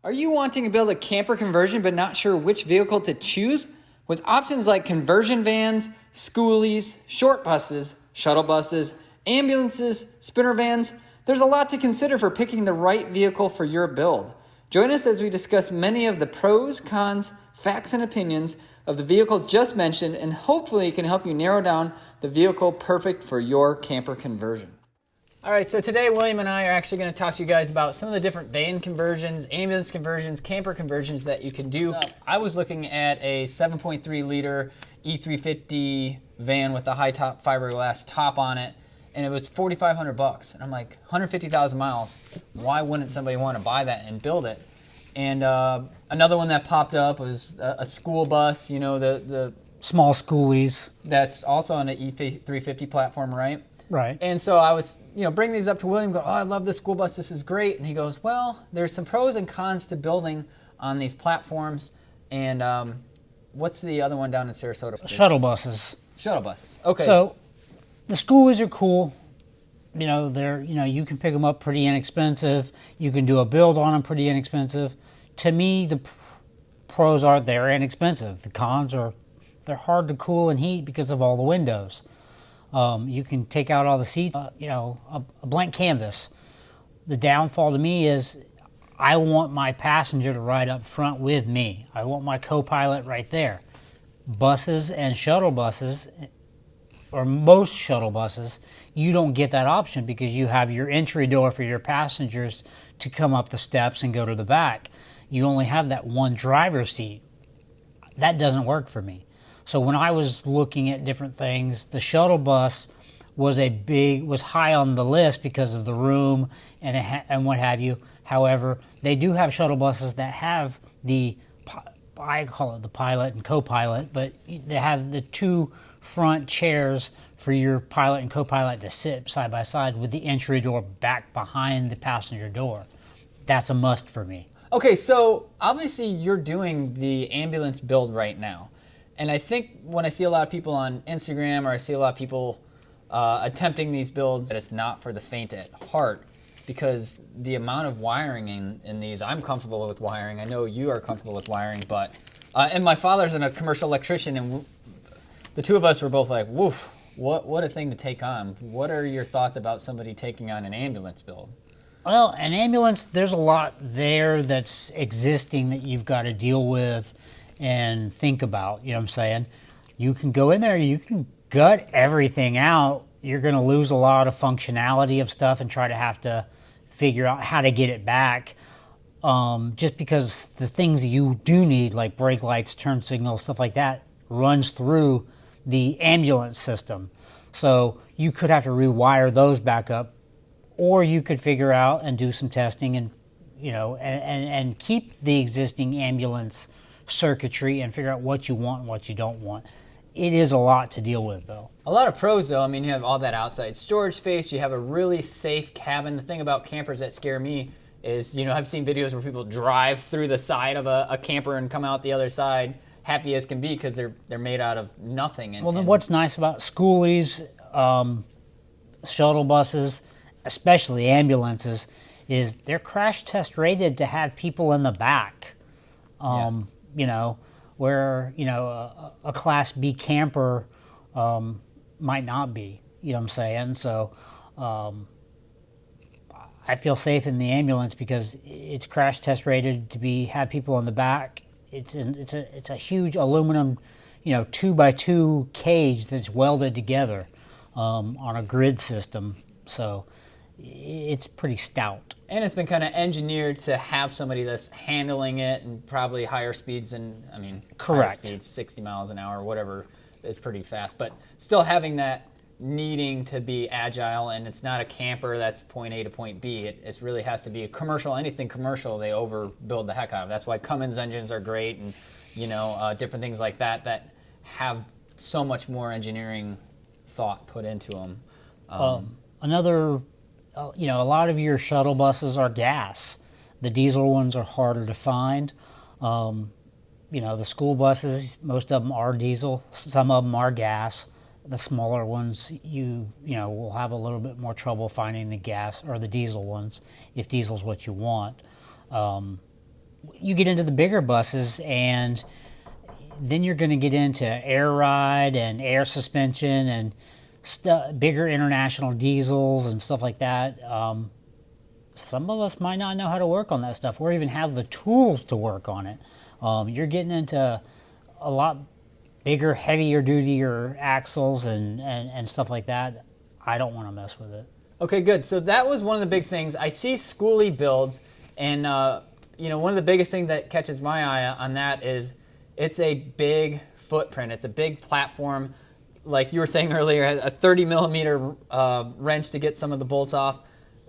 Are you wanting to build a camper conversion but not sure which vehicle to choose? With options like conversion vans, schoolies, short buses, shuttle buses, ambulances, sprinter vans, there's a lot to consider for picking the right vehicle for your build. Join us as we discuss many of the pros, cons, facts, and opinions of the vehicles just mentioned, and hopefully it can help you narrow down the vehicle perfect for your camper conversion. All right, so today William and I are actually going to talk to you guys about some of the different van conversions, ambulance conversions, camper conversions that you can do. I was looking at a 7.3 liter E350 van with a high top fiberglass top on it, and it was $4,500. And I'm like, 150,000 miles. Why wouldn't somebody want to buy that and build it? And another one that popped up was a school bus, you know, the small schoolies. That's also on an E350 platform, right? Right. And so I was, bring these up to William, go, oh, I love this school bus, this is great. And he goes, well, there's some pros and cons to building on these platforms. And what's the other one down in Sarasota? Shuttle buses. Shuttle buses. Okay. So the schoolies are cool. You can pick them up pretty inexpensive. You can do a build on them pretty inexpensive. To me, the pros are they're inexpensive. The cons are they're hard to cool and heat because of all the windows. You can take out all the seats, a blank canvas. The downfall to me is I want my passenger to ride up front with me. I want my co-pilot right there. Buses and shuttle buses, or most shuttle buses, you don't get that option because you have your entry door for your passengers to come up the steps and go to the back. You only have that one driver's seat. That doesn't work for me. So when I was looking at different things, the shuttle bus was high on the list because of the room and what have you. However, they do have shuttle buses that have I call it the pilot and co-pilot, but they have the two front chairs for your pilot and co-pilot to sit side by side with the entry door back behind the passenger door. That's a must for me. Okay, so obviously you're doing the ambulance build right now. And I think when I see a lot of people on Instagram or I see a lot of people attempting these builds, that it's not for the faint at heart because the amount of wiring in these, I'm comfortable with wiring. I know you are comfortable with wiring, but, and my father's a commercial electrician, and the two of us were both like, woof, what a thing to take on. What are your thoughts about somebody taking on an ambulance build? Well, an ambulance, there's a lot there that's existing that you've got to deal with and think about, you know what I'm saying? You can go in there, you can gut everything out. You're going to lose a lot of functionality of stuff and have to figure out how to get it back. Just because the things you do need, like brake lights, turn signals, stuff like that, runs through the ambulance system. So you could have to rewire those back up, or you could figure out and do some testing and keep the existing ambulance circuitry and figure out what you want and what you don't want. It is a lot to deal with, though. A lot of pros, though. I mean, you have all that outside storage space. You have a really safe cabin. The thing about campers that scare me is, I've seen videos where people drive through the side of a camper and come out the other side happy as can be because they're made out of nothing. Then what's nice about schoolies, shuttle buses, especially ambulances, is they're crash test rated to have people in the back. Where a Class B camper might not be. You know what I'm saying? So I feel safe in the ambulance because it's crash test rated to have people in the back. It's a huge aluminum, 2x2 cage that's welded together on a grid system. So it's pretty stout. And it's been kind of engineered to have somebody that's handling it and probably higher speeds correct. Higher speeds, 60 miles an hour, whatever, is pretty fast. But still having that needing to be agile, and it's not a camper that's point A to point B. It really has to be a commercial. Anything commercial, they overbuild the heck out of. That's why Cummins engines are great and, different things like that have so much more engineering thought put into them. A lot of your shuttle buses are gas. The diesel ones are harder to find. The school buses, most of them are diesel. Some of them are gas. The smaller ones, will have a little bit more trouble finding the gas or the diesel ones, if diesel's what you want. you get into the bigger buses, and then you're going to get into air ride and air suspension and bigger international diesels and stuff like that. Some of us might not know how to work on that stuff or even have the tools to work on it. You're getting into a lot bigger, heavier dutier axles and stuff like that. I don't want to mess with it. Okay, good. So that was one of the big things. I see Schoolie builds, and one of the biggest things that catches my eye on that is it's a big footprint. It's a big platform. Like you were saying earlier, a 30 millimeter wrench to get some of the bolts off.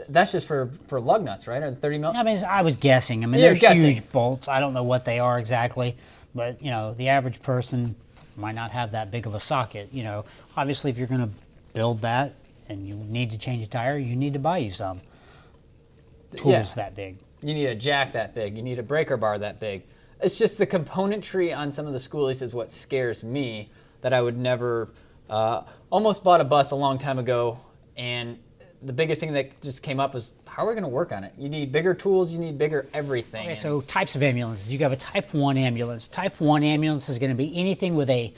That's just for lug nuts, right? Or 30 mil? I mean, I was guessing. I mean, they're huge bolts. I don't know what they are exactly, but the average person might not have that big of a socket. Obviously, if you're going to build that and you need to change a tire, you need to buy you some tools that big. You need a jack that big. You need a breaker bar that big. It's just the componentry on some of the Schoolies is what scares me, that I would never. Almost bought a bus a long time ago, and the biggest thing that just came up was, how are we going to work on it? You need bigger tools, you need bigger everything. Okay, so types of ambulances. You have a Type 1 ambulance. Type 1 ambulance is going to be anything with a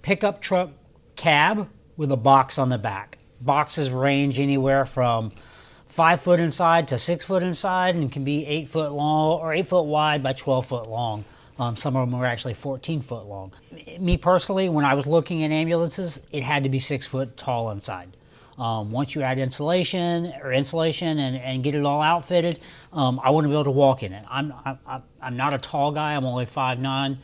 pickup truck cab with a box on the back. Boxes range anywhere from 5 foot inside to 6 foot inside, and can be 8 foot long or 8 foot wide by 12 foot long. Some of them are actually 14 foot long. Me personally, when I was looking at ambulances, it had to be 6 foot tall inside. Once you add insulation and get it all outfitted, I want to be able to walk in it. I'm not a tall guy. I'm only 5'9".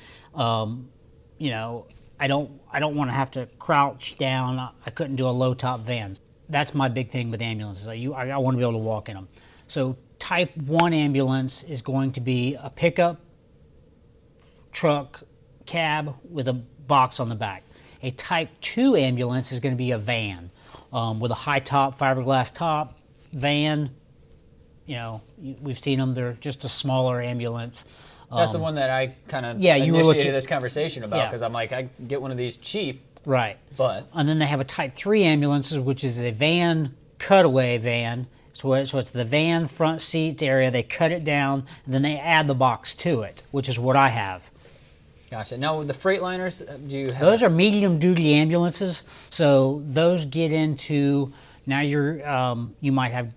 I don't want to have to crouch down. I couldn't do a low top van. That's my big thing with ambulances. I want to be able to walk in them. So Type 1 ambulance is going to be a pickup truck cab with a box on the back. A Type 2 ambulance is going to be a van with a high top, fiberglass top van. We've seen them. They're just a smaller ambulance. That's the one that I kind of initiated this conversation about, because I'm like, I get one of these cheap. Right. And then they have a Type 3 ambulances, which is a van, cutaway van. So it's the van front seat area. They cut it down, and then they add the box to it, which is what I have. Gotcha. Now, with the Freightliners, do you have... Those are medium-duty ambulances, so those get into... Now you might have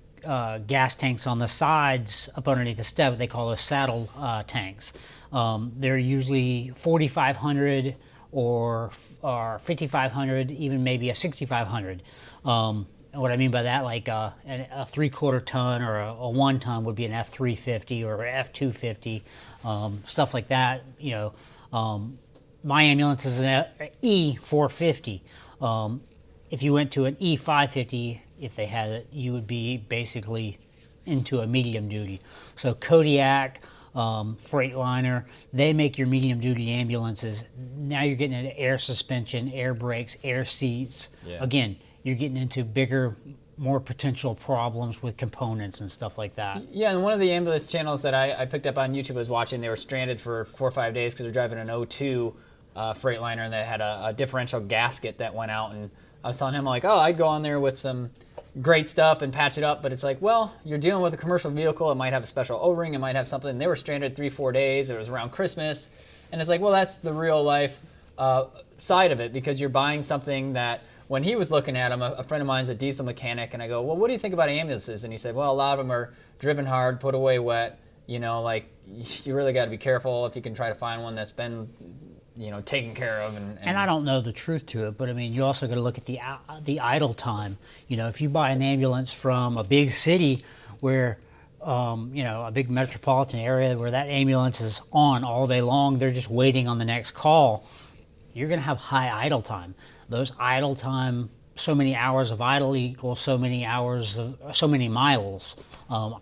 gas tanks on the sides up underneath the step. They call those saddle tanks. They're usually 4,500 or 5,500, even maybe a 6,500. What I mean by that, like a 3/4 ton or a 1 ton would be an F350 or a F250, stuff like that. My ambulance is an E450. If you went to an E550, if they had it, you would be basically into a medium duty. So Kodiak, Freightliner, they make your medium duty ambulances. Now you're getting into air suspension, air brakes, air seats. Yeah. Again, you're getting into bigger, more potential problems with components and stuff like that. Yeah, and one of the ambulance channels that I picked up on YouTube was watching, they were stranded for 4 or 5 days because they're driving an 02 Freightliner, and they had a differential gasket that went out. And I was telling him, like, I'd go on there with some great stuff and patch it up, but it's like, well, you're dealing with a commercial vehicle. It might have a special O-ring. It might have something. They were stranded 3-4 days. It was around Christmas. And it's like, well, that's the real life side of it, because you're buying something that, when he was looking at them, a friend of mine is a diesel mechanic, and I go, well, what do you think about ambulances? And he said, well, a lot of them are driven hard, put away wet. You really got to be careful if you can try to find one that's been, taken care of. And I don't know the truth to it, but I mean, you also got to look at the idle time. If you buy an ambulance from a big city where, a big metropolitan area where that ambulance is on all day long, they're just waiting on the next call, you're going to have high idle time. Those idle time, so many hours of idle equals so many miles. I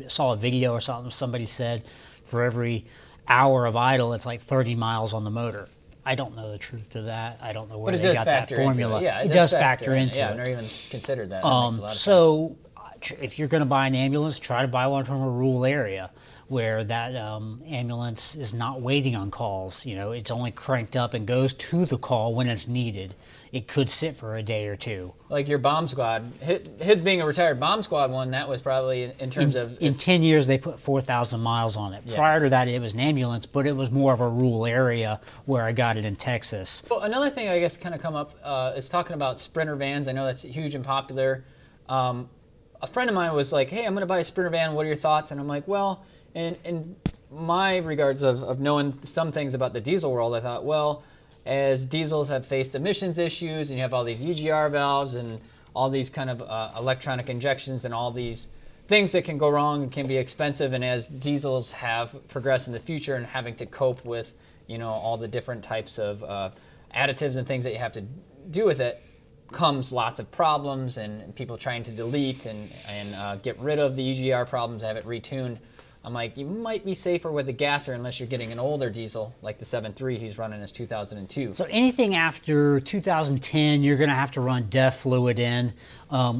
saw a video or something. Somebody said for every hour of idle, it's like 30 miles on the motor. I don't know the truth to that. I don't know where they got that formula. Yeah, it does factor into it. Yeah, I've never even considered that. That makes a lot of sense. if you're going to buy an ambulance, try to buy one from a rural area where that ambulance is not waiting on calls. You know, it's only cranked up and goes to the call when it's needed. It could sit for a day or two. Like your bomb squad, his being a retired bomb squad one, that was probably in terms of... In 10 years, they put 4,000 miles on it. Yeah. Prior to that, it was an ambulance, but it was more of a rural area where I got it in Texas. Well, another thing I guess kind of come up is talking about Sprinter vans. I know that's huge and popular. A friend of mine was like, hey, I'm going to buy a Sprinter van. What are your thoughts? And I'm like, well, in my regards of knowing some things about the diesel world, I thought, well, as diesels have faced emissions issues and you have all these EGR valves and all these kind of electronic injections and all these things that can go wrong and can be expensive, and as diesels have progressed in the future and having to cope with, you know, all the different types of additives and things that you have to do with it, comes lots of problems and people trying to delete and get rid of the EGR problems, have it retuned. I'm like, you might be safer with a gasser unless you're getting an older diesel, like the 7.3 he's running as 2002. So anything after 2010, you're going to have to run DEF fluid in,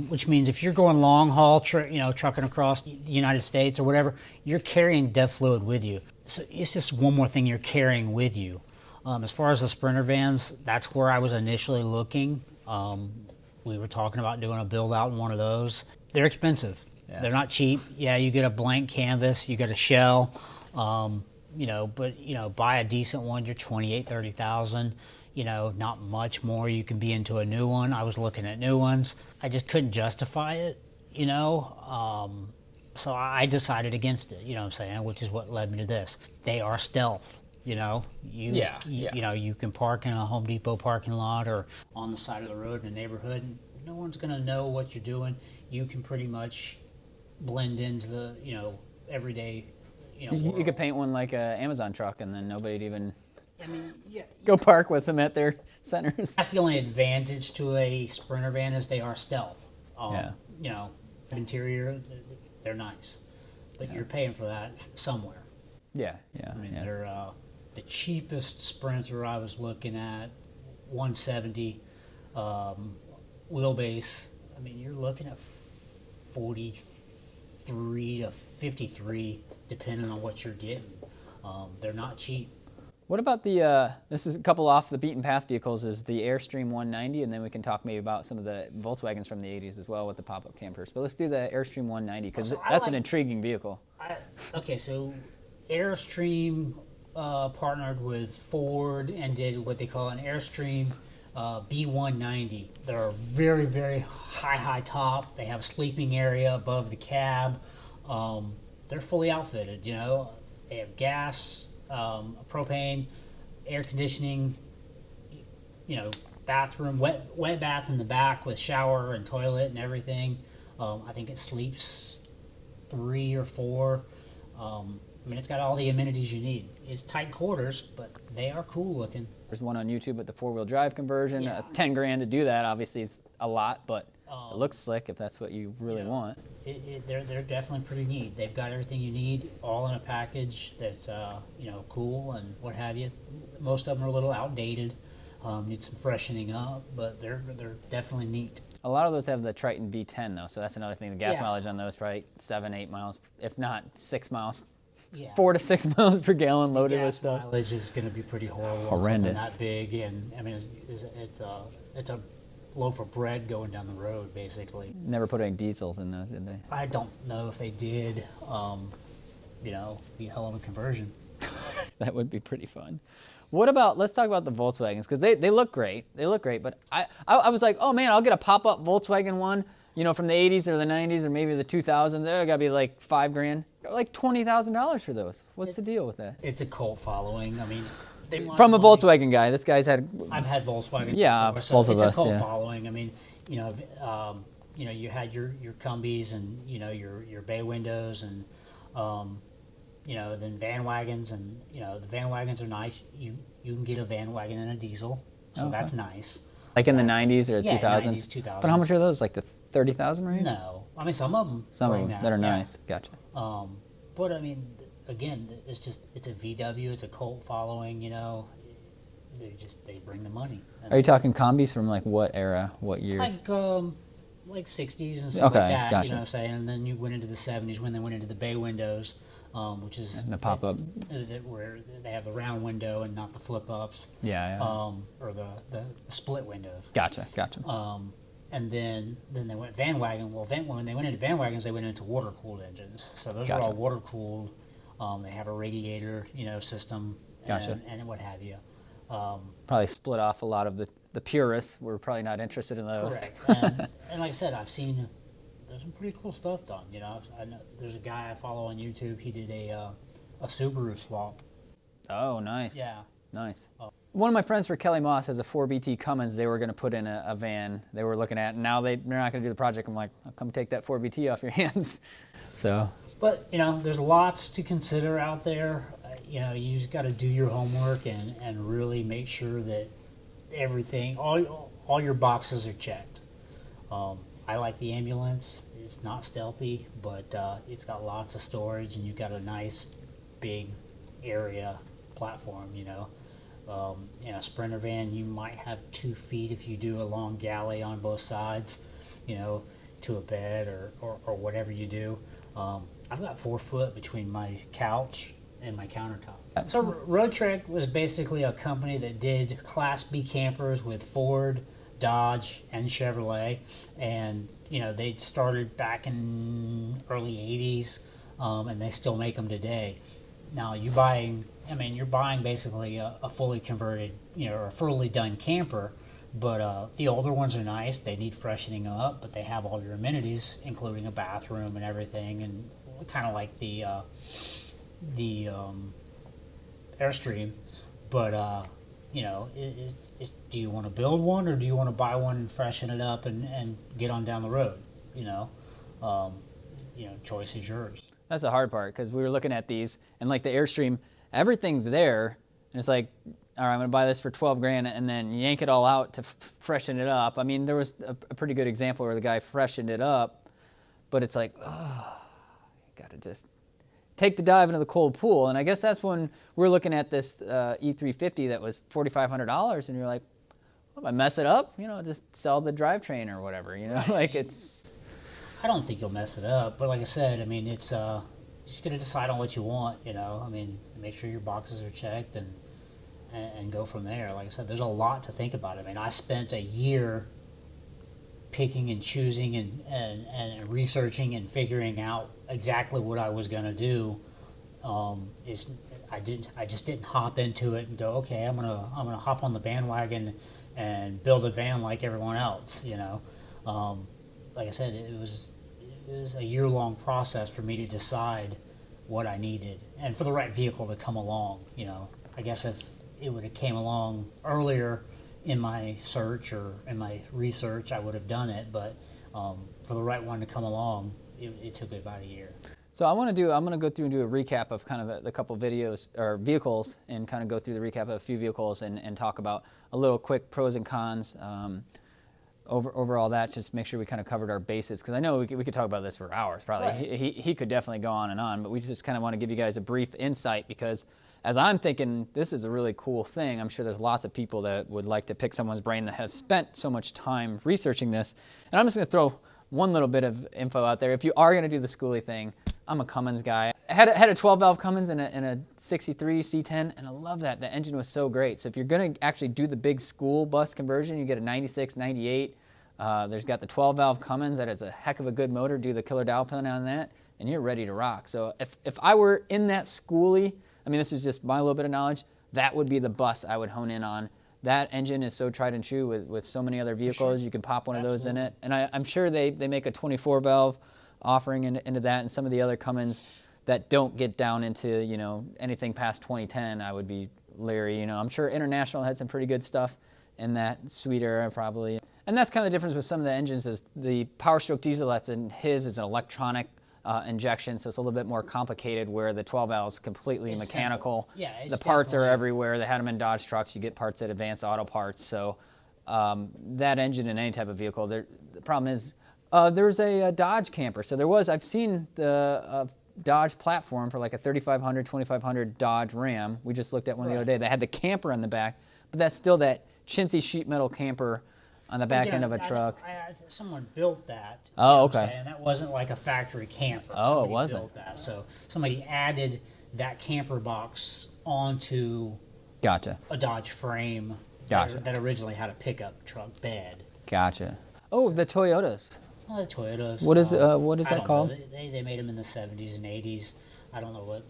which means if you're going long haul, trucking across the United States or whatever, you're carrying DEF fluid with you. So it's just one more thing you're carrying with you. As far as the Sprinter vans, that's where I was initially looking. We were talking about doing a build out in one of those. They're expensive. Yeah. They're not cheap. Yeah, you get a blank canvas, you get a shell, but buy a decent one, you're 28, 30,000. Not much more you can be into a new one. I was looking at new ones. I just couldn't justify it, so I decided against it, you know what I'm saying, which is what led me to this. They are stealth. You can park in a Home Depot parking lot or on the side of the road in a neighborhood, and no one's going to know what you're doing. You can pretty much blend into the, everyday, You could paint one like an Amazon truck, and then nobody'd even go park with them at their centers. That's the only advantage to a Sprinter van is they are stealth. Interior, they're nice, but you're paying for that somewhere. They're the cheapest Sprinter I was looking at, 170 wheelbase. I mean, you're looking at 43 to 53, depending on what you're getting. They're not cheap. What about this is a couple off the beaten path vehicles, is the Airstream 190, and then we can talk maybe about some of the Volkswagens from the 80s as well with the pop-up campers. But let's do the Airstream 190, because that's an intriguing vehicle. So Airstream partnered with Ford and did what they call an Airstream B190. They're very, very high top. They have a sleeping area above the cab. They're fully outfitted, They have gas, propane, air conditioning, bathroom, wet bath in the back with shower and toilet and everything. I think it sleeps 3 or 4. It's got all the amenities you need. It's tight quarters, but they are cool looking. There's one on YouTube with the 4-wheel drive conversion. Yeah. $10,000 to do that. Obviously, it's a lot, but it looks slick if that's what you really want. They're definitely pretty neat. They've got everything you need, all in a package that's cool and what have you. Most of them are a little outdated, need some freshening up, but they're definitely neat. A lot of those have the Triton V10 though, so that's another thing. The gas mileage on those probably 7-8 miles, if not 6 miles. Yeah. 4 to 6 miles per gallon loaded with stuff. Mileage is going to be pretty horrible. Horrendous. Something that big, and it's a loaf of bread going down the road, basically. Never put any diesels in those, did they? I don't know if they did. Be a hell of a conversion. That would be pretty fun. What about, let's talk about the Volkswagens, because they look great. They look great, but I was like, oh man, I'll get a pop-up Volkswagen one, from the 80s or the 90s or maybe the 2000s. It got to be like $5,000. Like $20,000 for those. What's the deal with that? It's a cult following. From a Volkswagen guy. This guy's had... I've had Volkswagen before, so both of us, it's a cult following. You had your Cumbis and, your bay windows and, then van wagons, and, the van wagons are nice. You can get a van wagon and a diesel, so that's nice. Like in the 90s or 2000s? 90s, 2000s. But how much are those? Like the 30,000 range? No. Some of them. Some of them that are nice. Gotcha. But again, it's a VW. It's a cult following. They bring the money. Are you talking combis from like what era, what years? Like like 60s and stuff Okay, like that. gotcha. You know what I'm saying? And then you went into the 70s when they went into the bay windows, which is And the pop-up. where they have the round window and not the flip ups. Yeah. Or the split windows. Gotcha. And then they went van wagon. Well, when they went into van wagons, they went into water cooled engines. So those are all Gotcha. water cooled. They have a radiator, system, Gotcha. and what have you. Probably split off a lot of the purists. We're probably not interested in those. Correct. And like I said, there's some pretty cool stuff done. I know there's a guy I follow on YouTube. He did a Subaru swap. Oh, nice. Yeah. Nice. One of my friends for Kelly Moss has a 4BT Cummins they were going to put in a van they were looking at, and now they're not going to do the project. I'm like, I'll come take that 4BT off your hands. So. But, there's lots to consider out there. You just got to do your homework and really make sure that everything, all your boxes are checked. I like the ambulance. It's not stealthy, but it's got lots of storage, and you've got a nice big area platform, in a Sprinter van, you might have 2 feet if you do a long galley on both sides, to a bed or whatever you do. I've got 4 foot between my couch and my countertop. So Road Trek was basically a company that did Class B campers with Ford, Dodge, and Chevrolet, and they started back in early 80s, and they still make them today. Now you're buying basically a fully converted, or a fully done camper, but the older ones are nice. They need freshening up, but they have all your amenities, including a bathroom and everything, and kind of like the Airstream. But do you want to build one, or do you want to buy one and freshen it up and get on down the road? Choice is yours. That's the hard part, because we were looking at these, and like the Airstream, everything's there, and it's like, all right, I'm going to buy this for $12,000, and then yank it all out to freshen it up. I mean, there was a pretty good example where the guy freshened it up, but it's like, oh, you got to just take the dive into the cold pool. And I guess that's when we're looking at this E350 that was $4,500, and you're like, well, if I mess it up, just sell the drivetrain or whatever, like it's... I don't think you'll mess it up, but like I said, it's you're just gonna decide on what you want, make sure your boxes are checked and go from there. Like I said, there's a lot to think about. I spent a year picking and choosing and researching and figuring out exactly what I was gonna do. I just didn't hop into it and go, okay, I'm gonna hop on the bandwagon and build a van like everyone else. Like I said, it was a year-long process for me to decide what I needed and for the right vehicle to come along. I guess if it would have came along earlier in my search or in my research, I would have done it. But for the right one to come along, it took about a year. So I'm going to go through and do a recap of kind of the couple videos or vehicles, and kind of go through the recap of a few vehicles and talk about a little quick pros and cons. Over all that, just make sure we kind of covered our bases, because I know we could talk about this for hours probably. Right. He could definitely go on and on, but we just kind of want to give you guys a brief insight, because as I'm thinking, this is a really cool thing. I'm sure there's lots of people that would like to pick someone's brain that has spent so much time researching this. And I'm just going to throw one little bit of info out there. If you are going to do the Schoolie thing, I'm a Cummins guy. I had a 12-valve Cummins and a 63 C10, and I love that. The engine was so great. So if you're going to actually do the big school bus conversion, you get a 96, 98. There's got the 12-valve Cummins that is a heck of a good motor. Do the killer dial pin on that, and you're ready to rock. So if I were in that Schoolie, this is just my little bit of knowledge, that would be the bus I would hone in on. That engine is so tried and true with so many other vehicles. Sure. You can pop one of those in it. And I'm sure they make a 24-valve offering into that, and some of the other Cummins that don't get down into anything past 2010, I would be leery. I'm sure International had some pretty good stuff in that sweet era probably. And that's kind of the difference with some of the engines, is the Power Stroke diesel that's in his is an electronic injection, so it's a little bit more complicated, where the 12-valve is completely mechanical. Yeah, the parts are everywhere. They had them in Dodge trucks. You get parts at Advanced Auto Parts. So that engine in any type of vehicle, the problem is there's a Dodge camper. So I've seen the Dodge platform for like a 3500, 2500 Dodge Ram. We just looked at one the other day. They had the camper in the back, but that's still that chintzy sheet metal camper on the back Yeah, end of a truck. Someone built that. Oh, you know what I'm okay. saying? That wasn't like a factory camper. Oh, Somebody it wasn't. built that. So somebody added that camper box onto Gotcha. a Dodge frame Gotcha. that originally had a pickup truck bed. Gotcha. Oh, the Toyotas. Well, the Toyotas. What is that I don't called? know. They made them in the 70s and 80s. I don't know what.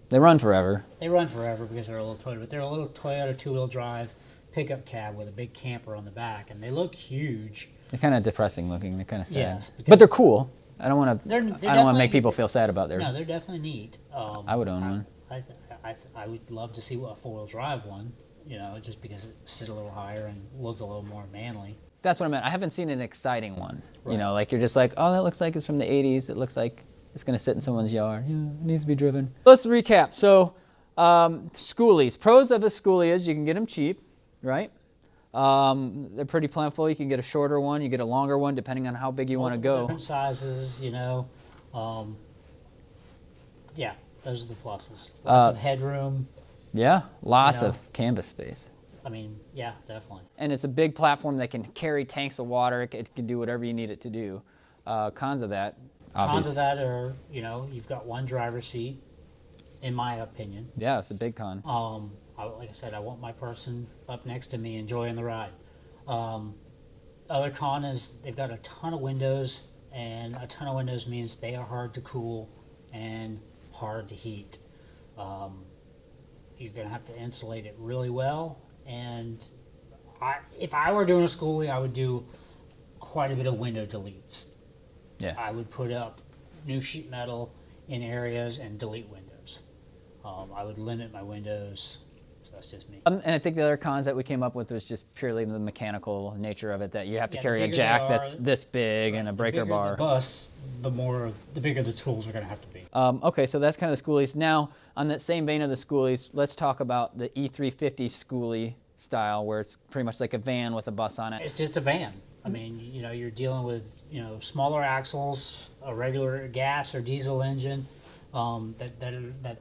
They run forever. They run forever because they're a little Toyota, but they're a little Toyota two-wheel drive pickup cab with a big camper on the back, and they look huge. They're kind of depressing looking. They're kind of sad. Yes, but they're cool. I don't want to. They're I don't want to definitely- make people feel sad about their. No, they're definitely neat. I would own one. I would love to see a four-wheel drive one. You know, just because it sit a little higher and looked a little more manly. That's what I meant. I haven't seen an exciting one. You Right. know, like you're just like, oh, that looks like it's from the 80s. It looks like it's going to sit in someone's yard. Yeah, it needs to be driven. Let's recap. So, Schoolies. Pros of a Schoolie is you can get them cheap, right? They're pretty plentiful. You can get a shorter one. You get a longer one, depending on how big you want to Multiple go. Different sizes, you know. Yeah, those are the pluses. Lots of headroom. Yeah, lots You know. of canvas space. I mean, yeah, definitely. And it's a big platform that can carry tanks of water. It can do whatever you need it to do. Cons of that, Cons obviously. of that are, you know, you've got one driver's seat, in my opinion. Yeah, it's a big con. Like I said, I want my person up next to me enjoying the ride. Other con is they've got a ton of windows, and a ton of windows means they are hard to cool and hard to heat. You're going to have to insulate it really well, and if I were doing a Schoolie, I would do quite a bit of window deletes. Yeah. I would put up new sheet metal in areas and delete windows. I would limit my windows. So that's just me. And I think the other cons that we came up with was just purely the mechanical nature of it, that you have to Yeah, carry the a bigger jack they that's are, this big and a breaker the bigger bar. the bus, the bigger the tools are going to have to be. Okay, so that's kind of the Schoolies. Now, on that same vein of the Schoolies, let's talk about the E350 Schoolie style, where it's pretty much like a van with a bus on it. It's just a van. I mean, you know, you're dealing with, you know, smaller axles, a regular gas or diesel engine, that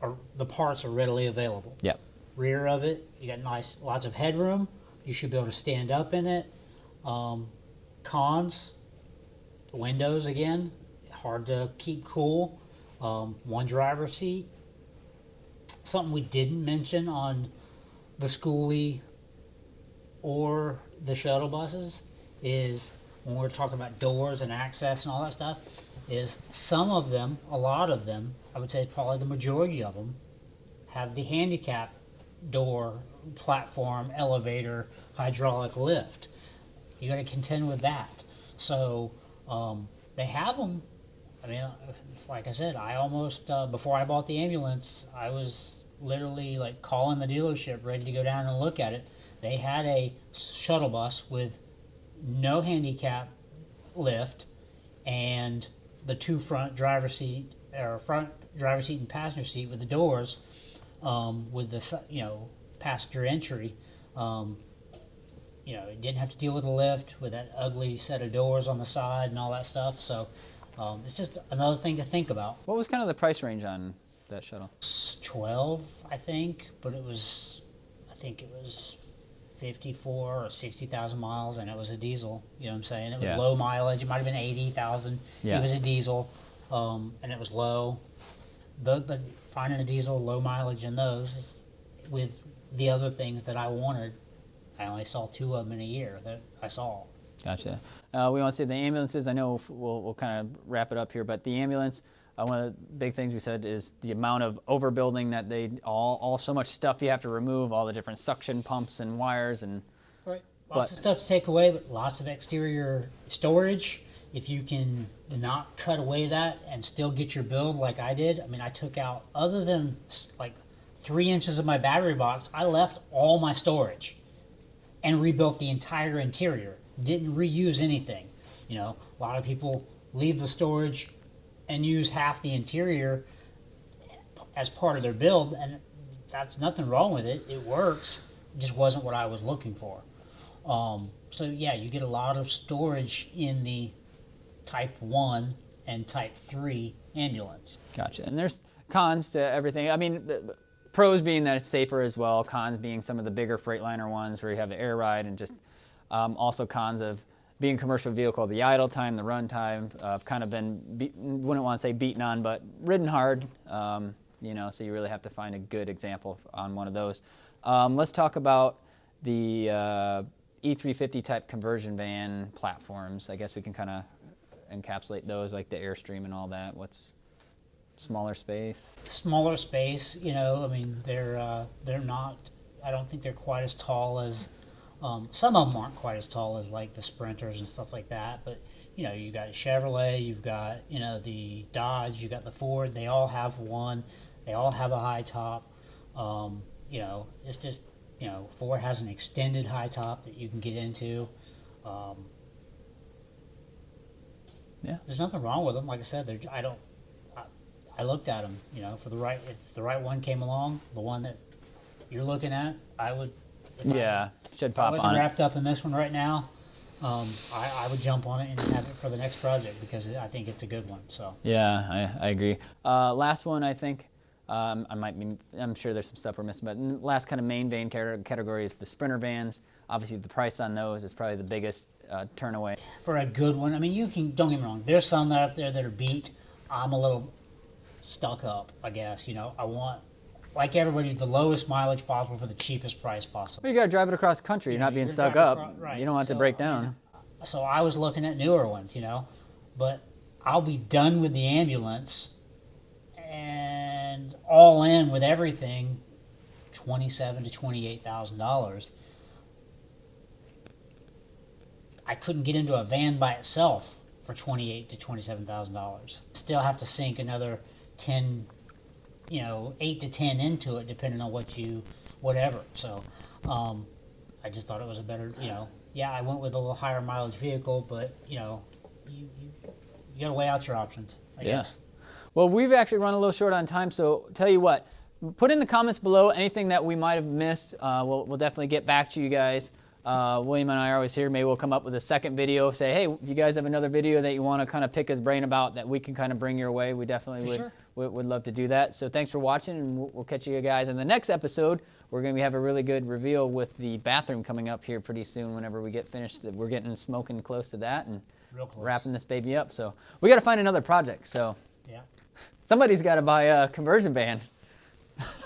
are the parts are readily available. Yeah. Rear of it, you got lots of headroom. You should be able to stand up in it. Cons, windows again, hard to keep cool. One driver seat. Something we didn't mention on the Schoolie or the shuttle buses is when we're talking about doors and access and all that stuff, is some of them, a lot of them, I would say probably the majority of them, have the handicap door, platform, elevator, hydraulic lift. You got to contend with that. So they have them. I mean, like I said, I almost before I bought the ambulance, I was literally like calling the dealership, ready to go down and look at it. They had a shuttle bus with no handicap lift and the two front driver seat and passenger seat with the doors, with the passenger entry. It didn't have to deal with a lift with that ugly set of doors on the side and all that stuff. So it's just another thing to think about. What was kind of the price range on that shuttle? It's 12, I think, but I think it was 54 or 60,000 miles, and it was a diesel. You know what I'm saying? It was low mileage. It might have been 80,000. Yeah. It was a diesel, and it was low. But finding a diesel low mileage in those with the other things that I wanted, I only saw 2 of them in a year that I saw. Gotcha. We want to say the ambulances. I know we'll kind of wrap it up here, but the ambulance, one of the big things we said is the amount of overbuilding that they all so much stuff you have to remove, all the different suction pumps and wires and. Right. Lots of stuff to take away, but lots of exterior storage. If you can not cut away that and still get your build like I did, I mean, I took out, other than like 3 inches of my battery box, I left all my storage and rebuilt the entire interior. Didn't reuse anything. You know, a lot of people leave the storage and use half the interior as part of their build, and that's nothing wrong with it. It works. It just wasn't what I was looking for. So yeah, you get a lot of storage in the Type 1 and Type 3 ambulance. Gotcha. And there's cons to everything. I mean, the pros being that it's safer as well. Cons being some of the bigger Freightliner ones where you have the air ride and just Also cons of being a commercial vehicle, the idle time, the run time. I've kind of been, wouldn't want to say beaten on, but ridden hard. So you really have to find a good example on one of those. Let's talk about the E350 type conversion van platforms. I guess we can kind of encapsulate those, like the Airstream and all that. What's smaller space? Smaller space, I mean, they're not, I don't think they're quite as tall as, some of them aren't quite as tall as like the Sprinters and stuff like that, but you got Chevrolet, you've got, the Dodge, you got the Ford, they all have one, they all have a high top. It's just, Ford has an extended high top that you can get into. Yeah. There's nothing wrong with them. Like I said, I looked at them, if the right one came along, the one that you're looking at, I would. Should pop on. If I wasn't wrapped up in this one right now, I would jump on it and have it for the next project because I think it's a good one. So. Yeah, I agree. Last one, I think. I'm sure there's some stuff we're missing, but last kind of main vein category is the Sprinter vans. Obviously, the price on those is probably the biggest turn away. For a good one, I mean, don't get me wrong. There's some out there that are beat. I'm a little stuck up, I guess. I want, like everybody, the lowest mileage possible for the cheapest price possible. Well, you got to drive it across the country. You're not being stuck up. Right. You don't want it to break down. So I was looking at newer ones, but I'll be done with the ambulance and all in with everything, $27,000 to $28,000. I couldn't get into a van by itself for $28,000 to $27,000. Still have to sink another 8 to 10 into it, depending on whatever. So, I just thought it was a better, I went with a little higher mileage vehicle, but you got to weigh out your options, I guess. Well, we've actually run a little short on time, so tell you what, put in the comments below anything that we might have missed. We'll definitely get back to you guys. William and I are always here. Maybe we'll come up with a second video. Say, hey, if you guys have another video that you want to kind of pick his brain about that we can kind of bring your way, we definitely would love to do that. So thanks for watching, and we'll catch you guys in the next episode. We're going to have a really good reveal with the bathroom coming up here pretty soon whenever we get finished. We're getting smoking close to that and wrapping this baby up. So we got to find another project. So yeah, somebody's got to buy a conversion van.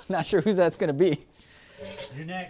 Not sure who's that's going to be. You're next.